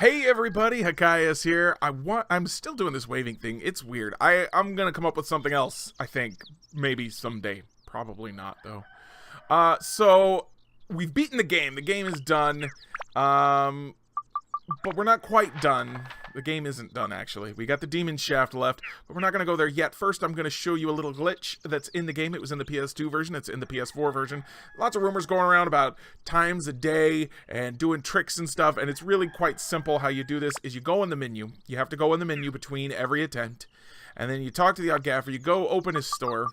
Hey everybody, Hokius here. I'm still doing this waving thing. It's weird. I'm gonna come up with something else, I think. Maybe someday. Probably not though. So we've beaten the game. The game is done. But we're not quite done. The game isn't done, actually. We got the Demon Shaft left, but we're not going to go there yet. First, I'm going to show you a little glitch that's in the game. It was in the PS2 version. It's in the PS4 version. Lots of rumors going around about times a day and doing tricks and stuff, and it's really quite simple. How you do this is you go in the menu. You have to go in the menu between every attempt, and then you talk to the odd gaffer. You go open his store.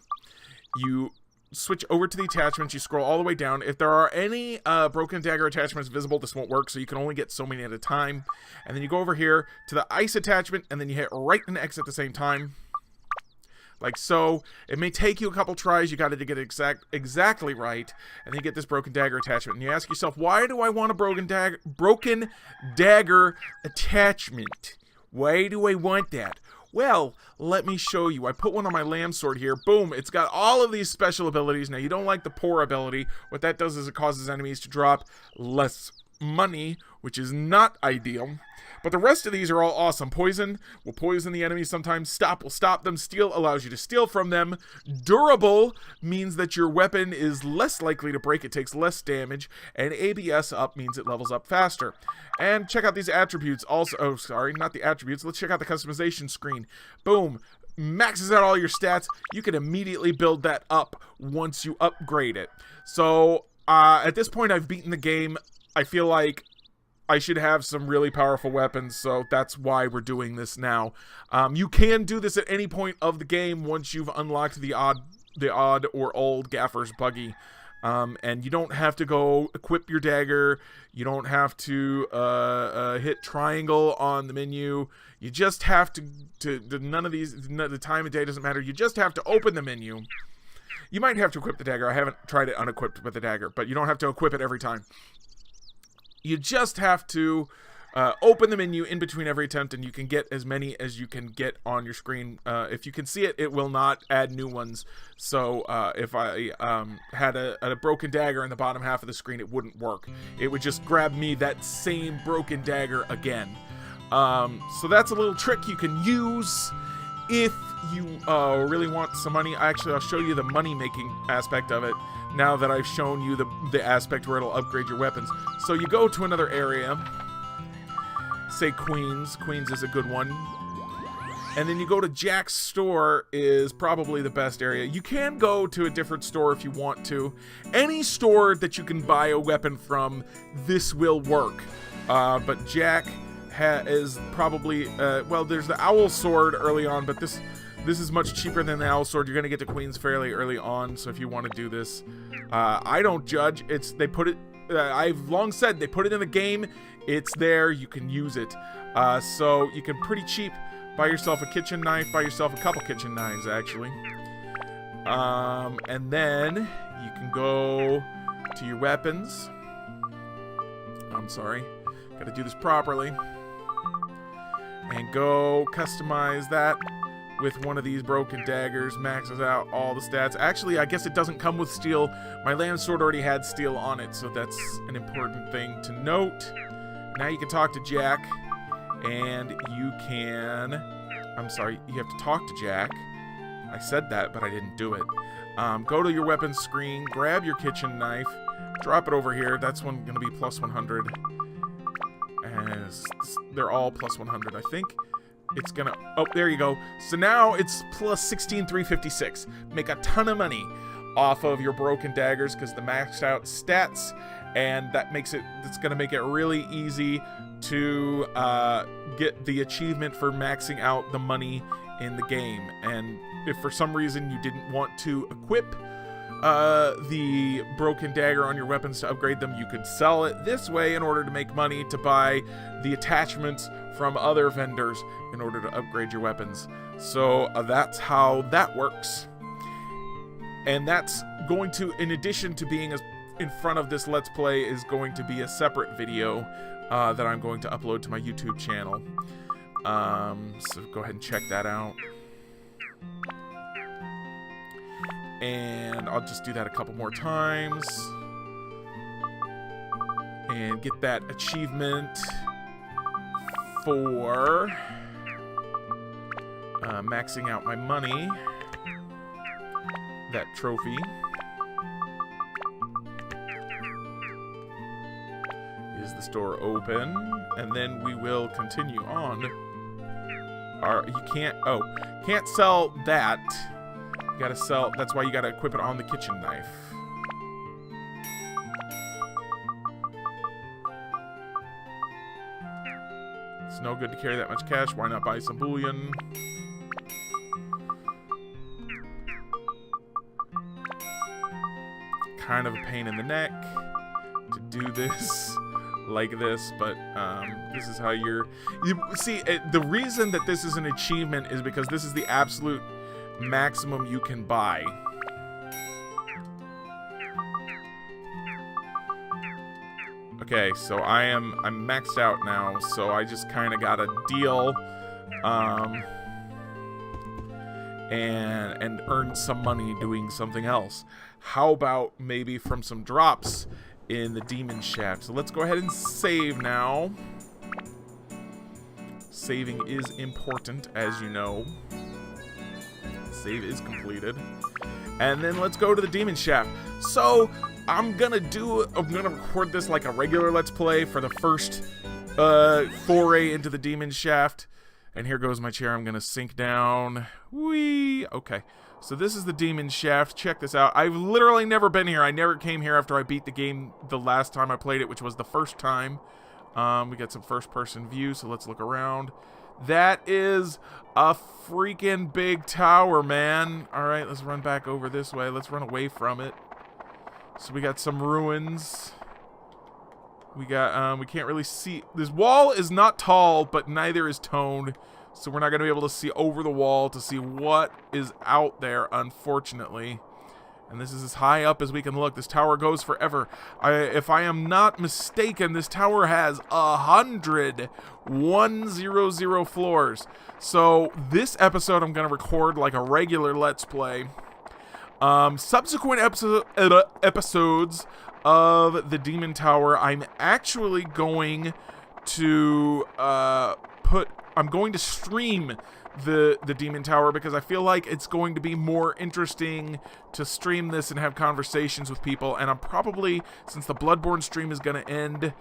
You switch over to the attachments, you scroll all the way down. If there are any broken dagger attachments visible, this won't work, so you can only get so many at a time. And then you go over here to the ice attachment, and then you hit right and X at the same time. Like so. It may take you a couple tries, you got to get it exactly right, and then you get this broken dagger attachment. And you ask yourself, why do I want a broken dagger attachment? Why do I want that? Well, let me show you. I put one on my lamb sword here. Boom. It's got all of these special abilities. Now, you don't like the poor ability. What that does is it causes enemies to drop less money, which is not ideal. But the rest of these are all awesome. Poison will poison the enemies sometimes. Stop will stop them. Steal allows you to steal from them. Durable means that your weapon is less likely to break. It takes less damage. And ABS up means it levels up faster. And check out these attributes also. Oh, sorry, not the attributes. Let's check out the customization screen. Boom. Maxes out all your stats. You can immediately build that up once you upgrade it. So, at this point, I've beaten the game. I feel like I should have some really powerful weapons, so that's why we're doing this now. You can do this at any point of the game once you've unlocked the odd or old Gaffer's Buggy. And you don't have to go equip your dagger. You don't have to hit triangle on the menu. You just have to none of these, the time of day doesn't matter. You just have to open the menu. You might have to equip the dagger. I haven't tried it unequipped with the dagger, but you don't have to equip it every time. You just have to open the menu in between every attempt, and you can get as many as you can get on your screen. If you can see it, it will not add new ones. So if I had a broken dagger in the bottom half of the screen, it wouldn't work. It would just grab me that same broken dagger again. So that's a little trick you can use if you really want some money. Actually, I'll show you the money-making aspect of it now that I've shown you the aspect where it'll upgrade your weapons. So you go to another area, say Queens. Queens is a good one. And then you go to Jack's store is probably the best area. You can go to a different store if you want to. Any store that you can buy a weapon from, this will work. But Jack is probably, well, there's the Owl Sword early on, but this is much cheaper than the Owl Sword. You're going to get to Queens fairly early on, so if you want to do this, I don't judge. They put it, I've long said, they put it in the game. It's there. You can use it. So you can pretty cheap buy yourself a kitchen knife, buy yourself a couple kitchen knives, actually. And then you can go to your weapons. I'm sorry. Got to do this properly. And go customize that with one of these broken daggers. Maxes out all the stats. Actually, I guess it doesn't come with steel. My lamb sword already had steel on it, so that's an important thing to note. Now you can talk to Jack, and you can... I'm sorry, you have to talk to Jack. I said that, but I didn't do it. Go to your weapons screen, grab your kitchen knife, drop it over here. That's going to be plus 100. As they're all plus 100, I think. It's gonna, oh, there you go. So now it's plus 16,356. Make a ton of money off of your broken daggers because the maxed out stats, and that makes it, it's gonna make it really easy to get the achievement for maxing out the money in the game. And if for some reason you didn't want to equip the broken dagger on your weapons to upgrade them, you could sell it this way in order to make money to buy the attachments from other vendors in order to upgrade your weapons. So that's how that works. And that's going to, in addition to being in front of this Let's Play, is going to be a separate video that I'm going to upload to my YouTube channel. So go ahead and check that out. And I'll just do that a couple more times. And get that achievement for maxing out my money. That trophy. Is the store open? And then we will continue on. Can't sell that. You gotta sell, that's why you gotta equip it on the kitchen knife. It's no good to carry that much cash. Why not buy some bullion? Kind of a pain in the neck to do this like this, but this is how you see the reason that this is an achievement is because this is the absolute maximum you can buy. Okay, so I'm maxed out now, so I just kind of got a deal and earn some money doing something else. How about maybe from some drops in the demon shaft? So let's go ahead and save now. Saving is important, as you know. Save is completed. And then let's go to the demon shaft. So I'm gonna record this like a regular Let's Play for the first foray into the demon shaft. And here goes my chair. I'm gonna sink down. Whee! Okay. So this is the demon shaft. Check this out. I've literally never been here. I never came here after I beat the game the last time I played it, which was the first time. We got some first-person view, so let's look around. That is a freaking big tower, man. All right, let's run back over this way. Let's run away from it. So we got some ruins. We got, we can't really see. This wall is not tall, but neither is toned. So we're not going to be able to see over the wall to see what is out there, unfortunately. And this is as high up as we can look. This tower goes forever. If I am not mistaken, this tower has 100 floors. So this episode I'm going to record like a regular Let's Play. Subsequent episodes of the Demon Tower, I'm actually going to I'm going to stream the Demon Tower because I feel like it's going to be more interesting to stream this and have conversations with people. And I'm probably, since the Bloodborne stream is going to end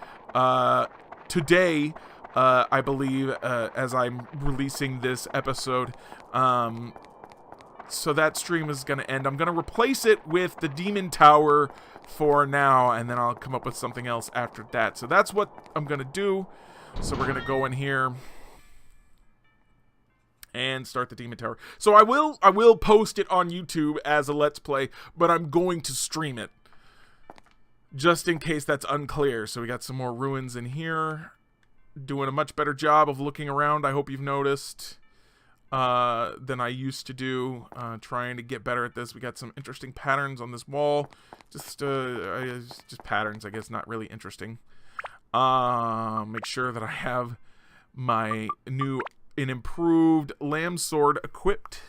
today, I believe, as I'm releasing this episode, so that stream is going to end. I'm going to replace it with the Demon Tower for now, and then I'll come up with something else after that. So that's what I'm going to do. So we're going to go in here and start the Demon Tower. So I will post it on YouTube as a Let's Play, but I'm going to stream it just in case that's unclear. So we got some more ruins in here. Doing a much better job of looking around, I hope you've noticed, than I used to do. Trying to get better at this. We got some interesting patterns on this wall. Just patterns, I guess, not really interesting. Make sure that I have my new and improved lamb sword equipped.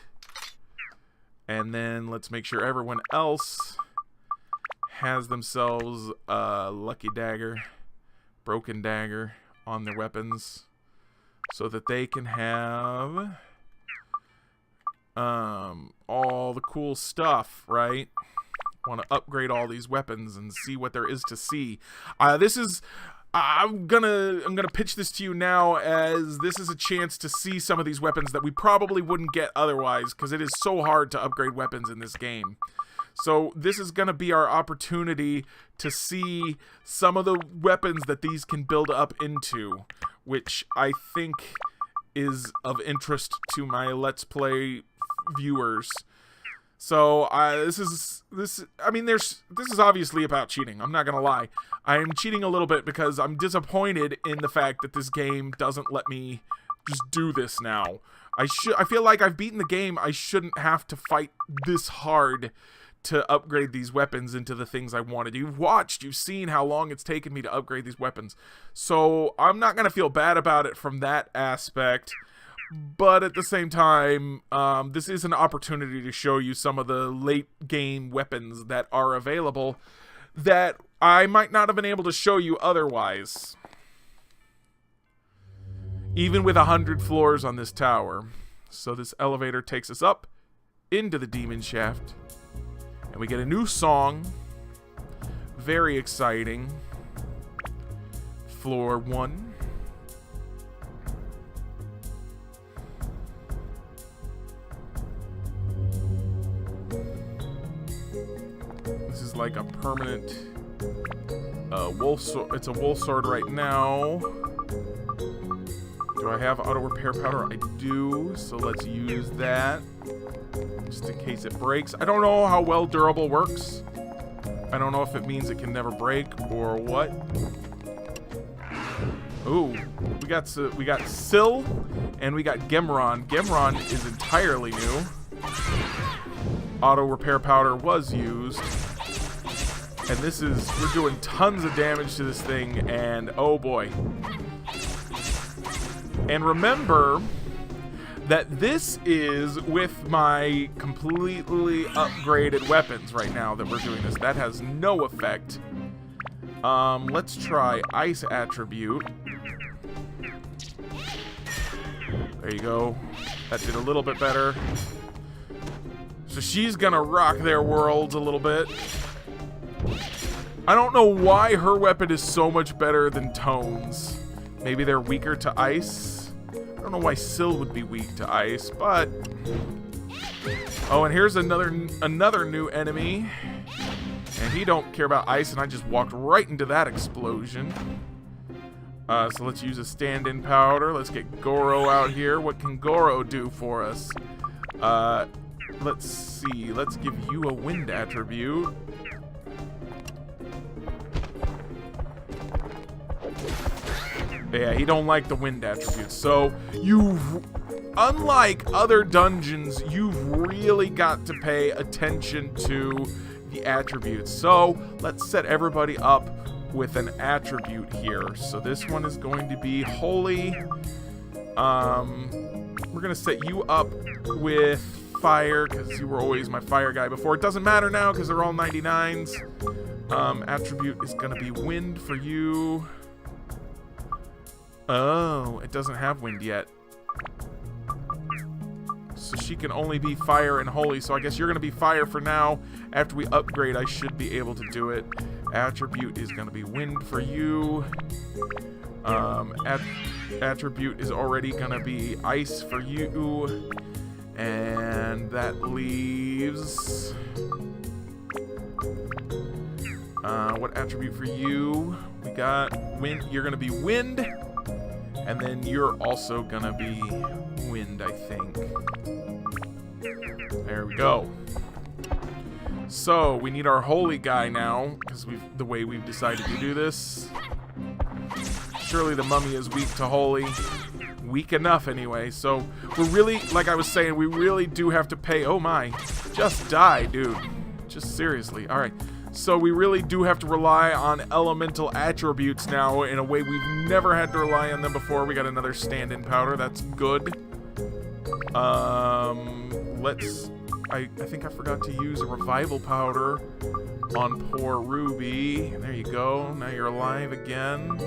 And then let's make sure everyone else has themselves a lucky dagger, broken dagger on their weapons, so that they can have all the cool stuff, right? Want to upgrade all these weapons and see what there is to see. I'm gonna pitch this to you now, as this is a chance to see some of these weapons that we probably wouldn't get otherwise, because it is so hard to upgrade weapons in this game. So this is gonna be our opportunity to see some of the weapons that these can build up into, which I think is of interest to my Let's Play viewers. So this is obviously about cheating. I'm not gonna lie. I am cheating a little bit because I'm disappointed in the fact that this game doesn't let me just do this now. I feel like I've beaten the game. I shouldn't have to fight this hard to upgrade these weapons into the things I wanted. You've seen how long it's taken me to upgrade these weapons. So I'm not gonna feel bad about it from that aspect. But at the same time, this is an opportunity to show you some of the late game weapons that are available that I might not have been able to show you otherwise. even with 100 floors on this tower. So this elevator takes us up into the demon shaft, and we get a new song. Very exciting. Floor 1. This is like a permanent wolf sword. It's a wolf sword right now. Do I have auto repair powder? I do, so let's use that just in case it breaks. I don't know how well durable works. I don't know if it means it can never break or what. Ooh, we got Syl and we got Gemron. Gemron is entirely new. Auto repair powder was used. And this is, we're doing tons of damage to this thing, and oh boy. And remember that this is with my completely upgraded weapons right now that we're doing this. That has no effect. Let's try Ice Attribute. There you go. That did a little bit better. So she's gonna rock their worlds a little bit. I don't know why her weapon is so much better than Tone's. Maybe they're weaker to ice. I don't know why Syl would be weak to ice, but... Oh, and here's another new enemy. And he don't care about ice, and I just walked right into that explosion. So let's use a stand-in powder. Let's get Goro out here. What can Goro do for us? Let's see. Let's give you a wind attribute. Yeah, he don't like the wind attributes. So unlike other dungeons, you've really got to pay attention to the attributes. So let's set everybody up with an attribute here. So this one is going to be Holy. We're gonna set you up with Fire because you were always my fire guy before. It doesn't matter now because they're all 99s. Attribute is gonna be Wind for you. Oh, it doesn't have wind yet. So she can only be fire and holy. So I guess you're going to be fire for now. After we upgrade, I should be able to do it. Attribute is going to be wind for you. Attribute is already going to be ice for you. And that leaves... what attribute for you? We got wind. You're going to be wind. And then you're also gonna be wind, I think. There we go. So we need our holy guy now, because the way we've decided to do this. Surely the mummy is weak to holy. Weak enough anyway. So we're really, like I was saying, we really do have to pay. Oh my, just die, dude. Just seriously. All right. So we really do have to rely on elemental attributes now in a way we've never had to rely on them before. We got another stand-in powder. That's good. I think I forgot to use a revival powder on poor Ruby. There you go. Now you're alive again.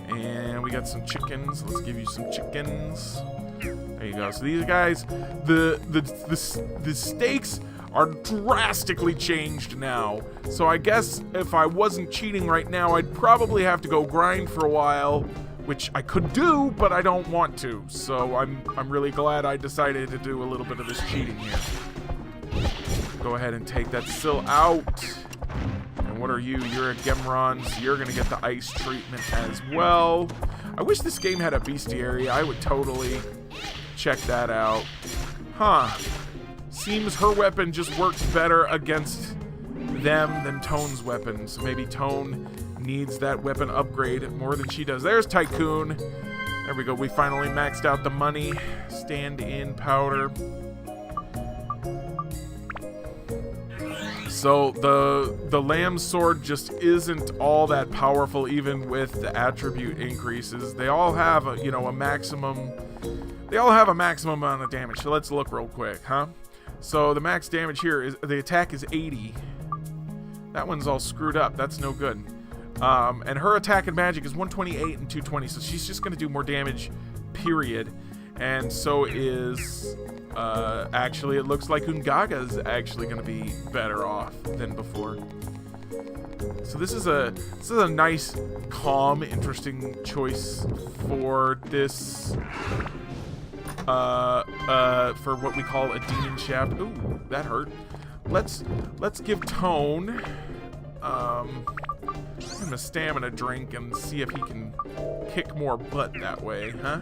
And we got some chickens. Let's give you some chickens. There you go. So these guys, the stakes are drastically changed now. So I guess if I wasn't cheating right now, I'd probably have to go grind for a while, which I could do, but I don't want to. So I'm really glad I decided to do a little bit of this cheating here. Go ahead and take that Syl out. And what are you? You're a Gemron, so you're gonna get the ice treatment as well. I wish this game had a bestiary. I would totally check that out. Huh. Seems her weapon just works better against them than Tone's weapon. So maybe Tone needs that weapon upgrade more than she does. There's Tycoon. There we go. We finally maxed out the money. Stand-in powder. So the Lamb Sword just isn't all that powerful even with the attribute increases. They all have a maximum. They all have a maximum amount of damage. So let's look real quick, huh? So the max damage here is the attack is 80. That one's all screwed up. That's no good. And her attack and magic is 128 and 220. So she's just gonna do more damage period. And so is, actually, it looks like Ungaga's actually going to be better off than before. So this is a nice, calm, interesting choice for this, for what we call a demon shaft. Ooh, that hurt. Let's give Tone, him a stamina drink and see if he can kick more butt that way, huh?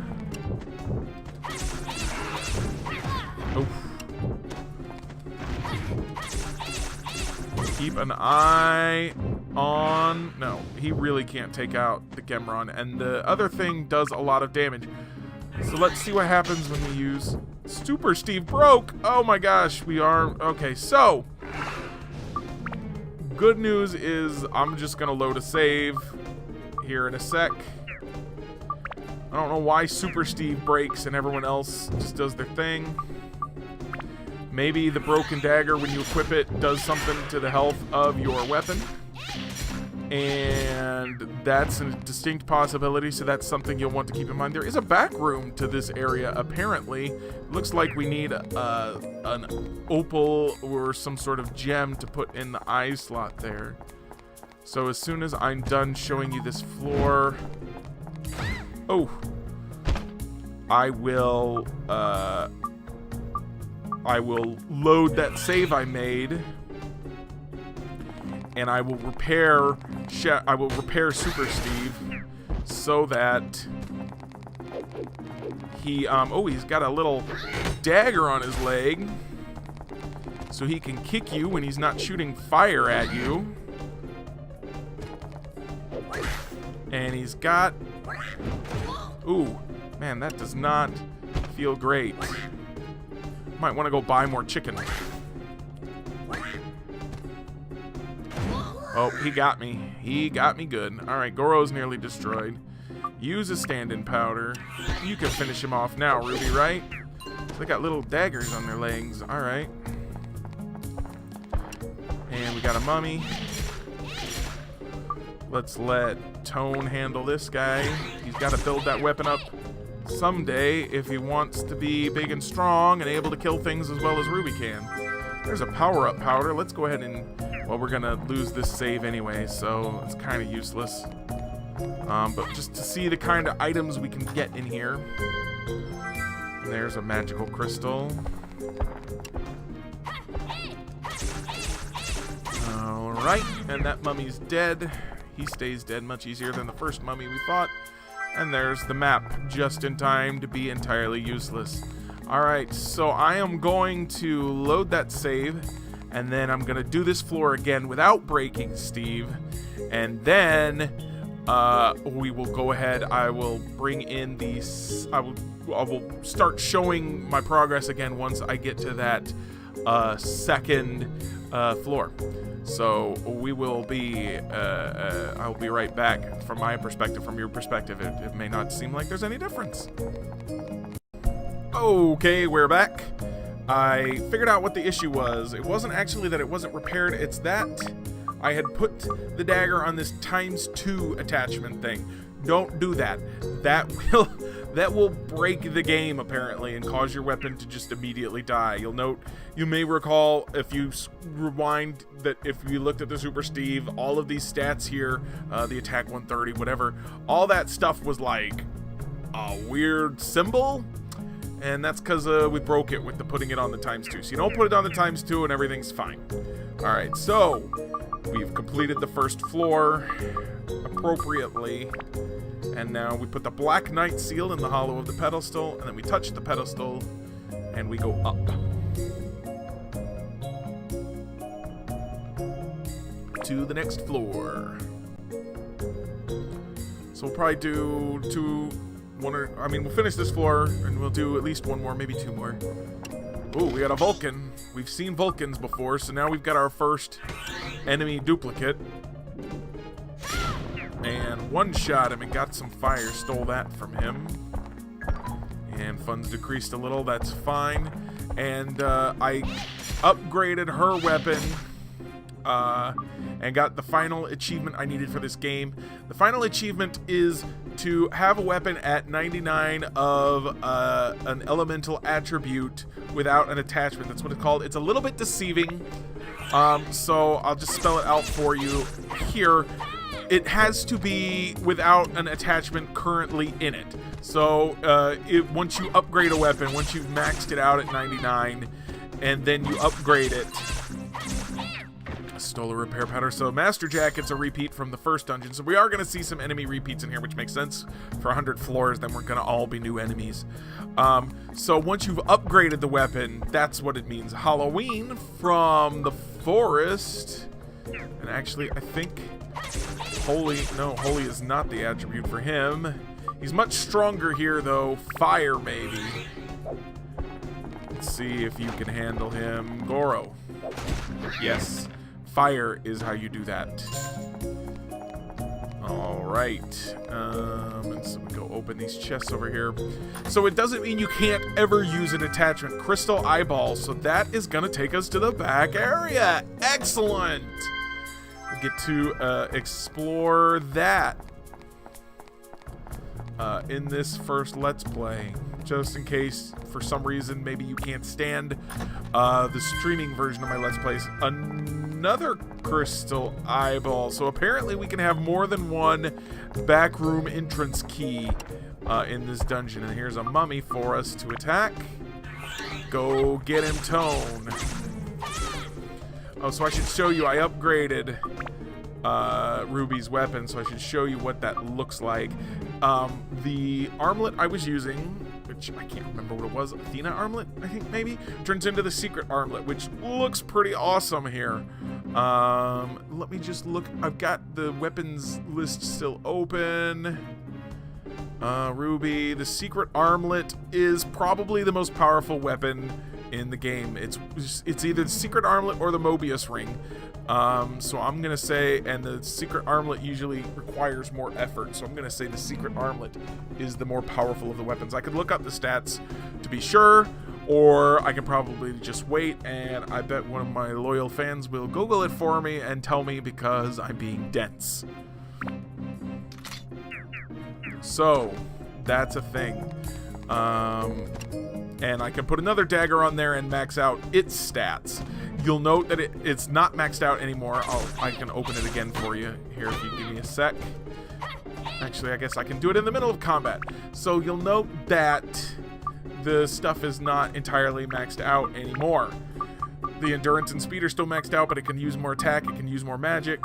Oof. Keep an eye on... No, he really can't take out the Gemron, and the other thing does a lot of damage. So let's see what happens when we use... Super Steve broke! Oh my gosh, we are... Okay, so... Good news is I'm just gonna load a save here in a sec. I don't know why Super Steve breaks and everyone else just does their thing. Maybe the broken dagger, when you equip it, does something to the health of your weapon. And that's a distinct possibility, so that's something you'll want to keep in mind. There is a back room to this area, apparently. Looks like we need an opal or some sort of gem to put in the eye slot there. So as soon as I'm done showing you this floor... Oh! I will load that save I made, and I will repair Super Steve so that he he's got a little dagger on his leg, so he can kick you when he's not shooting fire at you. And he's got... Ooh, man, that does not feel great. Might want to go buy more chicken. Oh, he got me. He got me good. Alright, Goro's nearly destroyed. Use a stand-in powder. You can finish him off now, Ruby, right? They got little daggers on their legs. Alright. And we got a mummy. Let's let Tone handle this guy. He's got to build that weapon up someday if he wants to be big and strong and able to kill things as well as Ruby can. There's a power-up powder. Let's go ahead and... Well, we're going to lose this save anyway, so it's kind of useless. But just to see the kind of items we can get in here. There's a magical crystal. Alright, and that mummy's dead. He stays dead much easier than the first mummy we fought. And there's the map, just in time to be entirely useless. Alright, so I am going to load that save, and then I'm going to do this floor again without breaking Steve. And then we will go ahead, I will bring in these, I will start showing my progress again once I get to that second floor. So we will be, I'll be right back. From my perspective, from your perspective, it may not seem like there's any difference. Okay, we're back. I figured out what the issue was. It wasn't actually that it wasn't repaired, it's that I had put the dagger on this ×2 attachment thing. Don't do that. That will break the game, apparently, and cause your weapon to just immediately die. You'll note, you may recall, if you rewind, that if you looked at the Super Steve, all of these stats here, the attack 130, whatever, all that stuff was like a weird symbol, and that's because we broke it with the putting it on the ×2. So you don't put it on the ×2 and everything's fine. Alright, so we've completed the first floor appropriately. And now we put the Black Knight seal in the hollow of the pedestal, and then we touch the pedestal, and we go up to the next floor. So we'll probably do we'll finish this floor, and we'll do at least one more, maybe two more. Ooh, we got a Vulcan. We've seen Vulcans before, so now we've got our first enemy duplicate. And one-shot him and got some fire, stole that from him. And funds decreased a little, that's fine. And I upgraded her weapon and got the final achievement I needed for this game. The final achievement is to have a weapon at 99 of an elemental attribute without an attachment. That's what it's called. It's a little bit deceiving. So I'll just spell it out for you here. It has to be without an attachment currently in it. So once you upgrade a weapon, once you've maxed it out at 99, and then you upgrade it. Stole a repair powder. So Master Jacket's a repeat from the first dungeon. So we are going to see some enemy repeats in here, which makes sense. For 100 floors, then we're going to all be new enemies. So once you've upgraded the weapon, that's what it means. Halloween from the forest. And actually, I think Holy is not the attribute for him. He's much stronger here, though. Fire, maybe. Let's see if you can handle him. Goro. Yes. Fire is how you do that. Alright. And so we go open these chests over here. So it doesn't mean you can't ever use an attachment. Crystal Eyeball. So that is going to take us to the back area. Excellent! We get to explore that in this first Let's Play. Just in case, for some reason, maybe you can't stand the streaming version of my Let's Plays. Another crystal eyeball. So apparently we can have more than one backroom entrance key in this dungeon. And here's a mummy for us to attack. Go get him, Tone. Oh, so I should show you, I upgraded Ruby's weapon, so I should show you what that looks like. The armlet I was using, which I can't remember what it was, Athena armlet, I think maybe, turns into the secret armlet, which looks pretty awesome here. Let me just look. I've got the weapons list still open. Ruby, the secret armlet is probably the most powerful weapon in the game. It's either the secret armlet or the Mobius ring. So I'm gonna say, and the secret armlet usually requires more effort, so I'm gonna say the secret armlet is the more powerful of the weapons. I could look up the stats to be sure, or I can probably just wait, and I bet one of my loyal fans will Google it for me and tell me because I'm being dense. So that's a thing. And I can put another dagger on there and max out its stats. You'll note that it's not maxed out anymore. I can open it again for you here if you give me a sec. Actually, I guess I can do it in the middle of combat. So you'll note that the stuff is not entirely maxed out anymore. The endurance and speed are still maxed out, but it can use more attack, it can use more magic.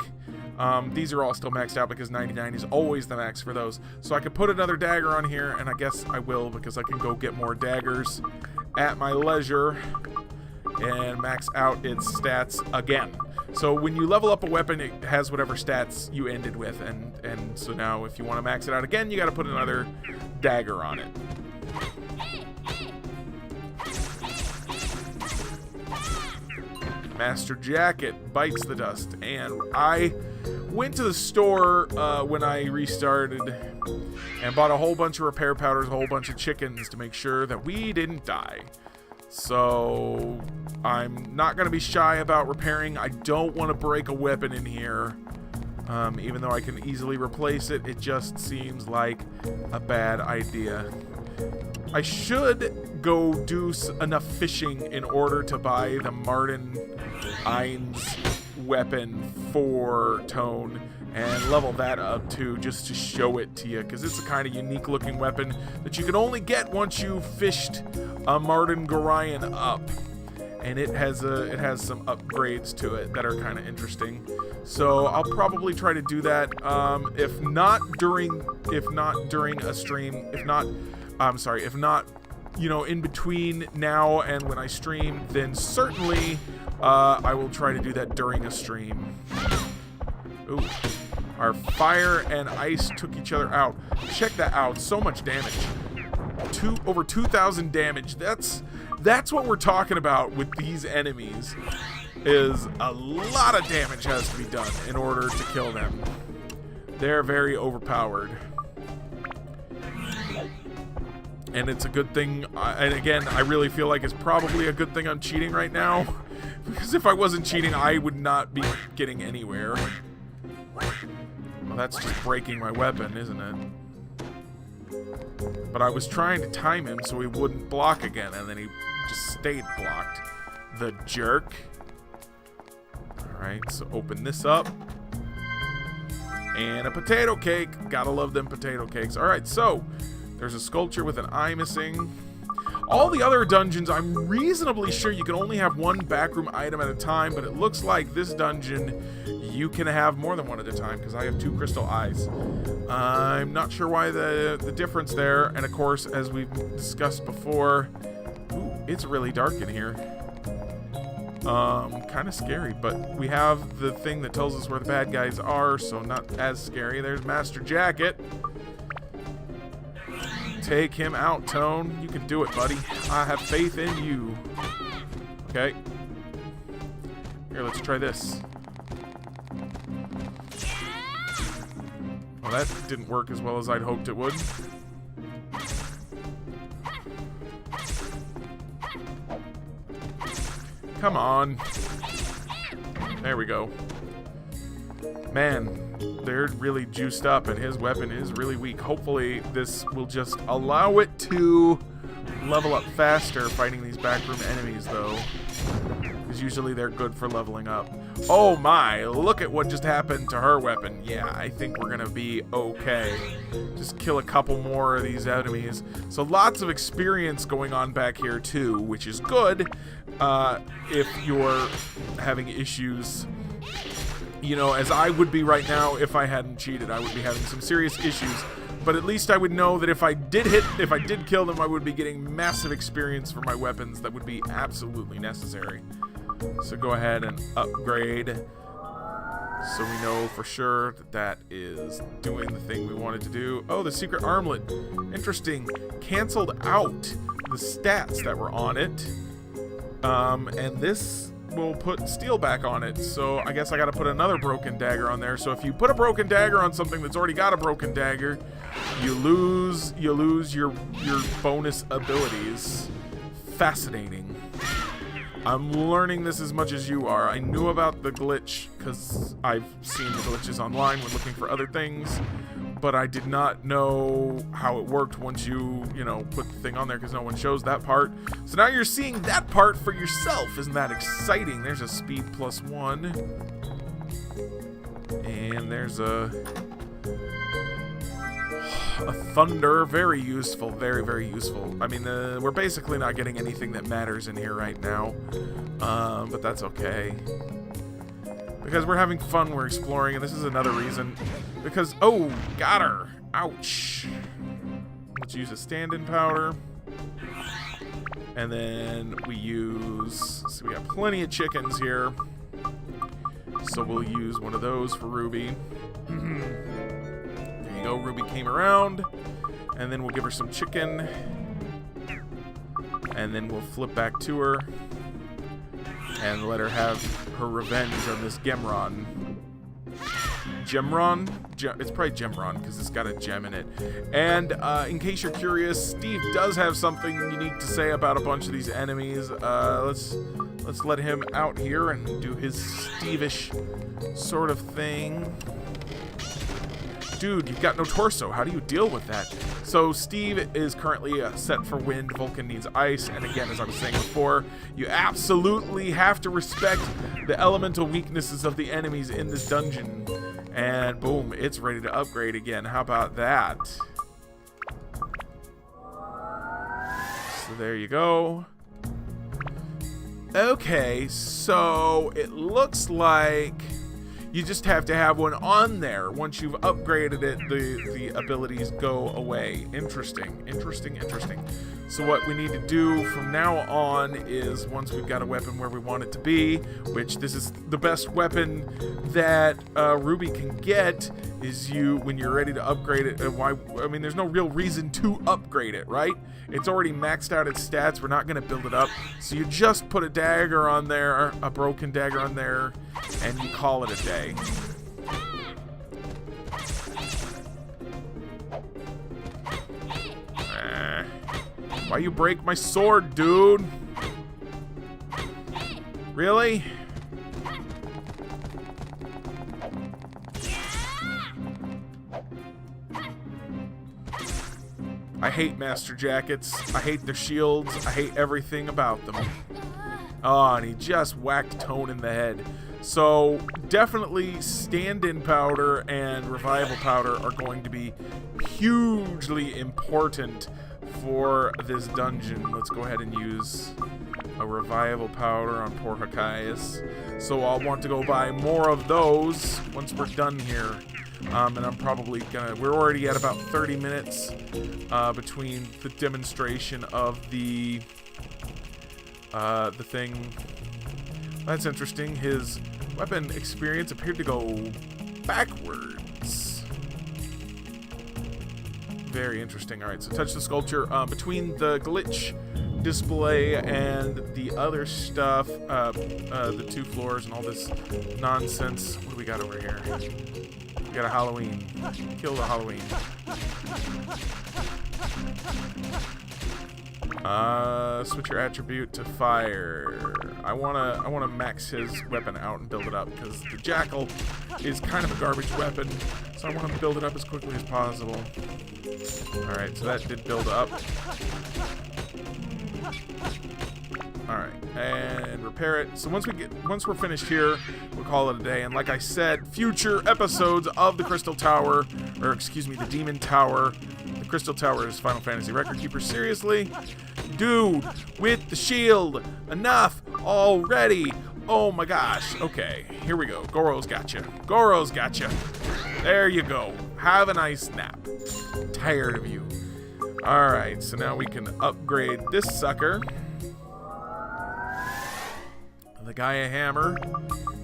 These are all still maxed out because 99 is always the max for those. So I could put another dagger on here, and I guess I will because I can go get more daggers at my leisure and max out its stats again. So when you level up a weapon, it has whatever stats you ended with, and so now if you want to max it out again, you got to put another dagger on it. Master Jacket bites the dust, and I went to the store when I restarted and bought a whole bunch of repair powders, a whole bunch of chickens to make sure that we didn't die. So I'm not going to be shy about repairing. I don't want to break a weapon in here. Even though I can easily replace it, it just seems like a bad idea. I should go do enough fishing in order to buy the Martin Ain's weapon for Tone and level that up too, just to show it to you, because it's a kind of unique looking weapon that you can only get once you've fished a Martin Gorion up, and it has some upgrades to it that are kind of interesting. So I'll probably try to do that, if not during a stream, if not, you know, in between now and when I stream, then certainly I will try to do that during a stream. Ooh. Our fire and ice took each other out. Check that out. So much damage. Over 2,000 damage. That's what we're talking about with these enemies. Is a lot of damage has to be done in order to kill them. They're very overpowered. And it's a good thing, and again, I really feel like it's probably a good thing I'm cheating right now, because if I wasn't cheating, I would not be getting anywhere. Well, that's just breaking my weapon, isn't it? But I was trying to time him so he wouldn't block again, and then he just stayed blocked. The jerk. Alright, so open this up. And a potato cake. Gotta love them potato cakes. Alright, so there's a sculpture with an eye missing. All the other dungeons, I'm reasonably sure you can only have one backroom item at a time, but it looks like this dungeon you can have more than one at a time because I have 2 crystal eyes. I'm not sure why the difference there, and of course, as we've discussed before, ooh, it's really dark in here. Kind of scary, but we have the thing that tells us where the bad guys are, so not as scary. There's Master Jacket. Take him out, Tone. You can do it, buddy. I have faith in you. Okay. Here, let's try this. Well, that didn't work as well as I'd hoped it would. Come on. There we go. Man, they're really juiced up and his weapon is really weak. Hopefully this will just allow it to level up faster fighting these backroom enemies though. Because usually they're good for leveling up. Oh my, look at what just happened to her weapon. Yeah, I think we're gonna be okay. Just kill a couple more of these enemies. So lots of experience going on back here too, which is good if you're having issues. You know, as I would be right now if I hadn't cheated. I would be having some serious issues. But at least I would know that if I did kill them, I would be getting massive experience for my weapons that would be absolutely necessary. So go ahead and upgrade. So we know for sure that that is doing the thing we wanted to do. Oh, the secret armlet. Interesting. Canceled out the stats that were on it. And this will put steel back on it, so I guess I gotta put another broken dagger on there. So if you put a broken dagger on something that's already got a broken dagger, you lose your bonus abilities. Fascinating. I'm learning this as much as you are. I knew about the glitch because I've seen the glitches online when looking for other things, but I did not know how it worked once you know, put the thing on there because no one shows that part. So now you're seeing that part for yourself. Isn't that exciting? There's a speed +1. And there's a thunder. Very useful. Very, very useful. I mean, we're basically not getting anything that matters in here right now. But that's okay. Because we're having fun, we're exploring, and this is another reason. Because, oh, got her. Ouch. Let's use a stand-in powder. And then we use, so we have plenty of chickens here. So we'll use one of those for Ruby. There you go, Ruby came around. And then we'll give her some chicken. And then we'll flip back to her. And let her have her revenge on this Gemron. Gemron? It's probably Gemron because it's got a gem in it. And in case you're curious, Steve does have something unique to say about a bunch of these enemies. Let's let him out here and do his Steve-ish sort of thing. Dude, you've got no torso. How do you deal with that? So Steve is currently set for wind. Vulcan needs ice. And again, as I was saying before, you absolutely have to respect the elemental weaknesses of the enemies in this dungeon. And boom, it's ready to upgrade again. How about that? So there you go. Okay, so it looks like you just have to have one on there. Once you've upgraded it, the abilities go away. Interesting, interesting, interesting. So what we need to do from now on is, once we've got a weapon where we want it to be, which this is the best weapon that Ruby can get, is when you're ready to upgrade it. I mean, there's no real reason to upgrade it, right? It's already maxed out its stats. We're not going to build it up. So you just put a dagger on there, a broken dagger on there, and you call it a day. Why you break my sword, dude? Really? hate Master Jackets. I hate their shields. I hate everything about them. Oh, and he just whacked Tone in the head. So definitely stand-in powder and revival powder are going to be hugely important for this dungeon. Let's go ahead and use a revival powder on poor Hokius. So I'll want to go buy more of those once we're done here. And I'm probably gonna, we're already at about 30 minutes between the demonstration of the thing. That's interesting. His weapon experience appeared to go backwards. Very interesting. Alright, so touch the sculpture. Between the glitch display and the other stuff, the 2 floors and all this nonsense. What do we got over here? We got a Halloween. Kill the Halloween. Switch your attribute to fire. I wanna max his weapon out and build it up because the Jackal is kind of a garbage weapon, so I want to build it up as quickly as possible. Alright, so that did build up. Alright, and repair it. So once we're finished here, we'll call it a day. And like I said, future episodes of the Crystal Tower, or excuse me, the Demon Tower. The Crystal Tower is Final Fantasy Record Keeper. Seriously? Dude, with the shield! Enough already! Oh my gosh. Okay, here we go. Goro's got you. Goro's got you. There you go. Have a nice nap. Tired of you. Alright, so now we can upgrade this sucker. The Gaia Hammer.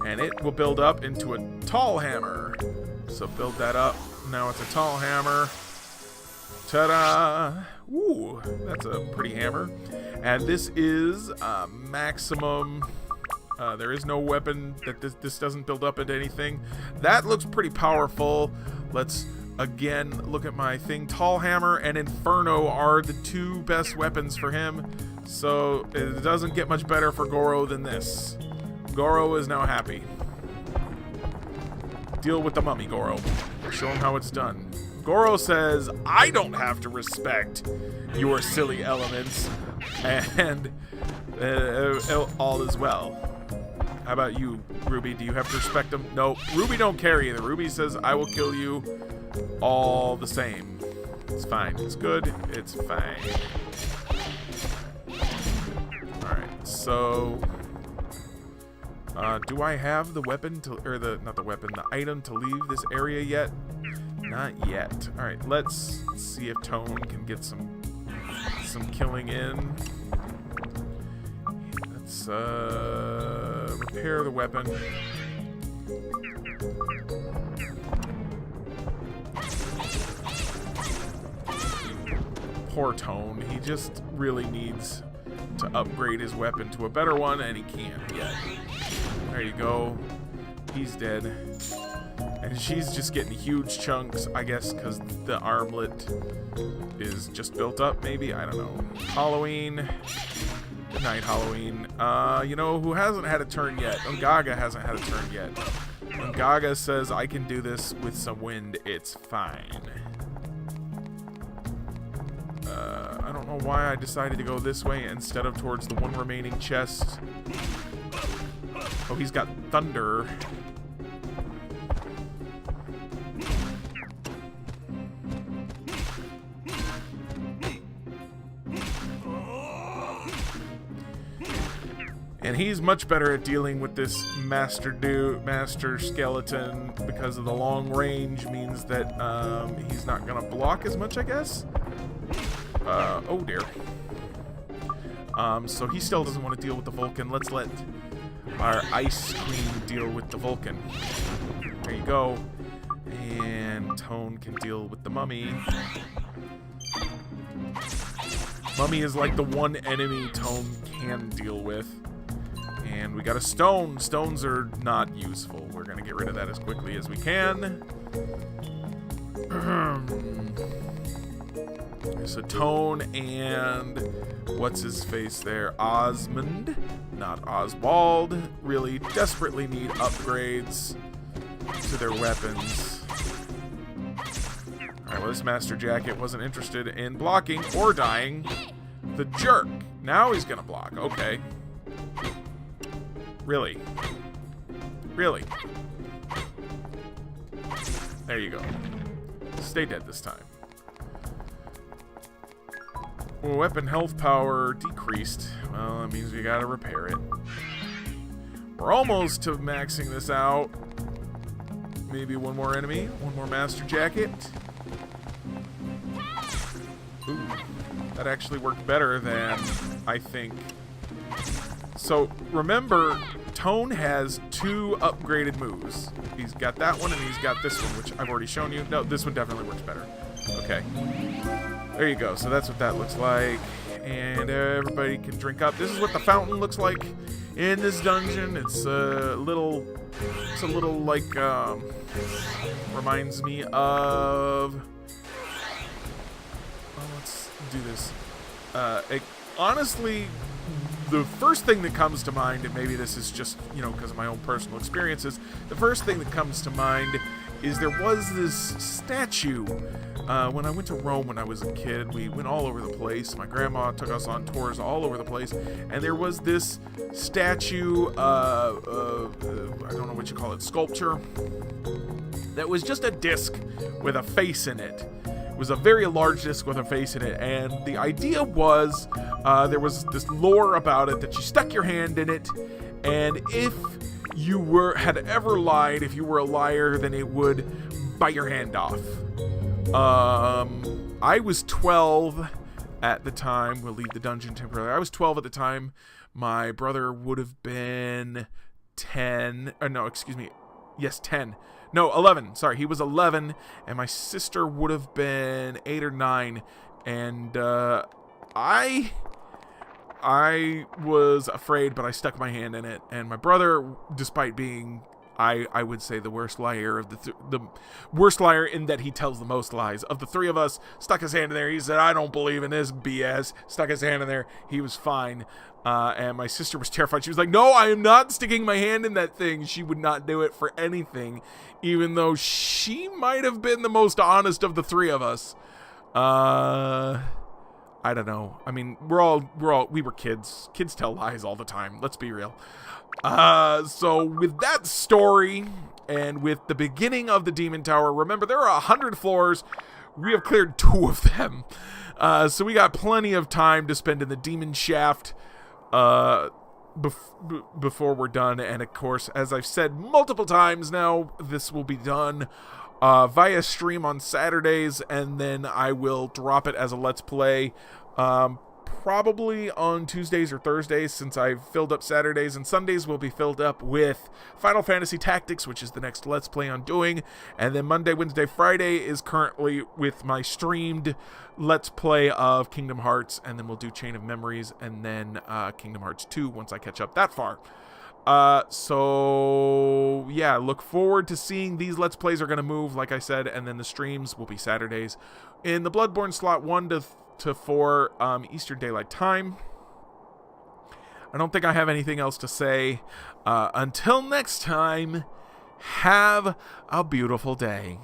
And it will build up into a tall hammer. So build that up. Now it's a tall hammer. Ta-da! Ooh, that's a pretty hammer. And this is maximum. There is no weapon that this doesn't build up into anything. That looks pretty powerful. Let's again look at my thing. Tall hammer and Inferno are the 2 best weapons for him. So it doesn't get much better for Goro than this. Goro is now happy. Deal with the mummy, Goro. Show him how it's done. Goro says, I don't have to respect your silly elements, and all is well. How about you, Ruby? Do you have to respect them? No, Ruby don't care either. Ruby says, I will kill you all the same. It's fine. It's good. It's fine. Alright, so do I have the weapon to, or not the weapon, the item to leave this area yet? Not yet. Alright, let's see if Tone can get some killing in. Let's repair the weapon. Poor Tone. He just really needs to upgrade his weapon to a better one, and he can't yet. There you go. He's dead. And she's just getting huge chunks, I guess, because the armlet is just built up, maybe? I don't know. Halloween. Good night, Halloween. You know who hasn't had a turn yet? Ungaga hasn't had a turn yet. Ungaga says, I can do this with some wind. It's fine. I don't know why I decided to go this way instead of towards the one remaining chest. Oh, he's got thunder. And he's much better at dealing with this master skeleton because of the long range means that he's not gonna block as much, I guess. Oh dear. So he still doesn't want to deal with the Vulcan. Let's let our Ice Queen deal with the Vulcan. There you go. And Tone can deal with the Mummy. Mummy is like the one enemy Tone can deal with. And we got a stone. Stones are not useful. We're going to get rid of that as quickly as we can. So Tone and what's his face there? Osmond, not Oswald, really desperately need upgrades to their weapons. Alright, well, this Master Jacket wasn't interested in blocking or dying. The jerk. Now he's gonna block. Okay. Really? Really? There you go. Stay dead this time. Weapon health power decreased. Well, that means we gotta repair it. We're almost to maxing this out. Maybe one more enemy. One more Master Jacket. Ooh. That actually worked better than I think. So, remember, Tone has 2 upgraded moves. He's got that one and he's got this one, which I've already shown you. No, this one definitely works better. Okay. There you go. So that's what that looks like. And everybody can drink up. This is what the fountain looks like in this dungeon. It's a little like, reminds me of... Well, let's do this. Honestly, the first thing that comes to mind, and maybe this is just, you know, because of my own personal experiences, the first thing that comes to mind is there was this statue. When I went to Rome when I was a kid, we went all over the place. My grandma took us on tours all over the place, and there was this statue, I don't know what you call it, sculpture, that was just a disc with a face in it. It was a very large disc with a face in it, and the idea was there was this lore about it that you stuck your hand in it, and if you had ever lied, if you were a liar, then it would bite your hand off. I was 12 at the time. We'll leave the dungeon temporarily. I was 12 at the time. My brother would have been 10. No, excuse me. Yes, 10. No, 11. Sorry, he was 11, and my sister would have been 8 or 9. And I was afraid, but I stuck my hand in it. And my brother, despite being, I would say, the worst liar of the worst liar in that he tells the most lies of the 3 of us, stuck his hand in there. He said, "I don't believe in this BS." Stuck his hand in there. He was fine. And my sister was terrified. She was like, "No, I am not sticking my hand in that thing." She would not do it for anything, even though she might have been the most honest of the 3 of us. I don't know. I mean, we were kids. Kids tell lies all the time. Let's be real. So with that story and with the beginning of the Demon Tower, remember there are 100 floors. We have cleared 2 of them. So we got plenty of time to spend in the Demon Shaft before we're done. And of course, as I've said multiple times now, this will be done via stream on Saturdays, and then I will drop it as a Let's Play probably on Tuesdays or Thursdays, since I've filled up Saturdays, and Sundays will be filled up with Final Fantasy Tactics, which is the next Let's Play I'm doing, and then Monday, Wednesday, Friday is currently with my streamed Let's Play of Kingdom Hearts, and then we'll do Chain of Memories, and then Kingdom Hearts 2 once I catch up that far. So yeah, look forward to seeing these Let's Plays are going to move, like I said, and then the streams will be Saturdays in the Bloodborne slot 1 to 4 Eastern Daylight Time. I don't think I have anything else to say. Until next time, have a beautiful day.